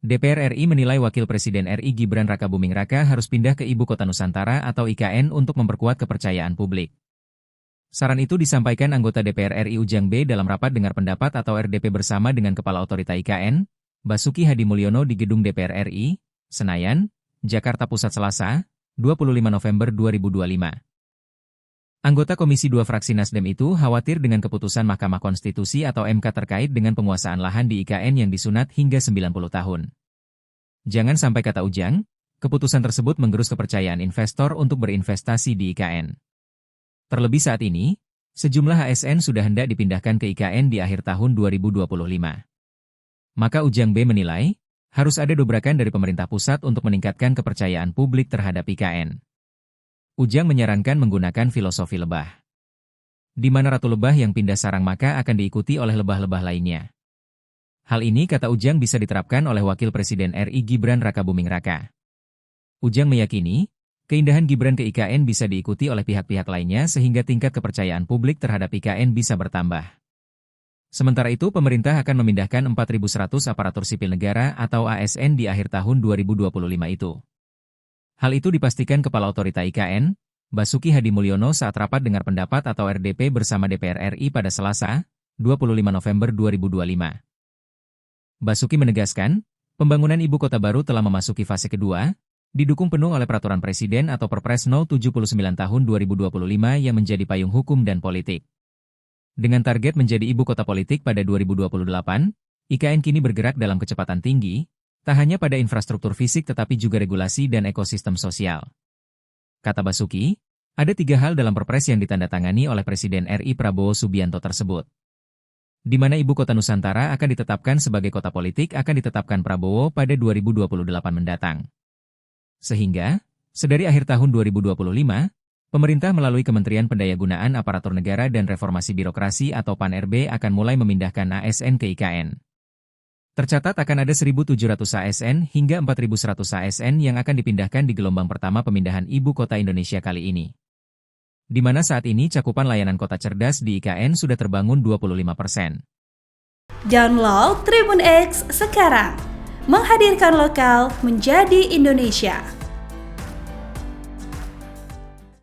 DPR RI menilai Wakil Presiden RI Gibran Rakabuming Raka harus pindah ke Ibu Kota Nusantara atau IKN untuk memperkuat kepercayaan publik. Saran itu disampaikan anggota DPR RI Ujang B dalam rapat dengar pendapat atau RDP bersama dengan Kepala Otorita IKN, Basuki Hadi Mulyono di Gedung DPR RI, Senayan, Jakarta Pusat Selasa, 25 November 2025. Anggota Komisi 2 fraksi Nasdem itu khawatir dengan keputusan Mahkamah Konstitusi atau MK terkait dengan penguasaan lahan di IKN yang disunat hingga 90 tahun. Jangan sampai, kata Ujang, keputusan tersebut menggerus kepercayaan investor untuk berinvestasi di IKN. Terlebih saat ini, sejumlah ASN sudah hendak dipindahkan ke IKN di akhir tahun 2025. Maka Ujang B menilai, harus ada dobrakan dari pemerintah pusat untuk meningkatkan kepercayaan publik terhadap IKN. Ujang menyarankan menggunakan filosofi lebah. Di mana ratu lebah yang pindah sarang maka akan diikuti oleh lebah-lebah lainnya. Hal ini, kata Ujang, bisa diterapkan oleh Wakil Presiden RI Gibran Rakabuming Raka. Ujang meyakini, keindahan Gibran ke IKN bisa diikuti oleh pihak-pihak lainnya sehingga tingkat kepercayaan publik terhadap IKN bisa bertambah. Sementara itu, pemerintah akan memindahkan 4.100 aparatur sipil negara atau ASN di akhir tahun 2025 itu. Hal itu dipastikan Kepala Otorita IKN, Basuki Hadi Mulyono saat rapat dengar pendapat atau RDP bersama DPR RI pada Selasa, 25 November 2025. Basuki menegaskan, pembangunan ibu kota baru telah memasuki fase kedua, didukung penuh oleh Peraturan Presiden atau Perpres No. 79 Tahun 2025 yang menjadi payung hukum dan politik. Dengan target menjadi ibu kota politik pada 2028, IKN kini bergerak dalam kecepatan tinggi, tak hanya pada infrastruktur fisik tetapi juga regulasi dan ekosistem sosial. Kata Basuki, ada 3 hal dalam Perpres yang ditandatangani oleh Presiden RI Prabowo Subianto tersebut. Di mana Ibu Kota Nusantara akan ditetapkan sebagai kota politik akan ditetapkan Prabowo pada 2028 mendatang. Sehingga, sedari akhir tahun 2025, pemerintah melalui Kementerian Pendayagunaan Aparatur Negara dan Reformasi Birokrasi atau PAN-RB akan mulai memindahkan ASN ke IKN. Tercatat akan ada 1.700 ASN hingga 4.100 ASN yang akan dipindahkan di gelombang pertama pemindahan Ibu Kota Indonesia kali ini. Di mana saat ini cakupan layanan kota cerdas di IKN sudah terbangun 25%. Download Tribun X sekarang, menghadirkan lokal menjadi Indonesia.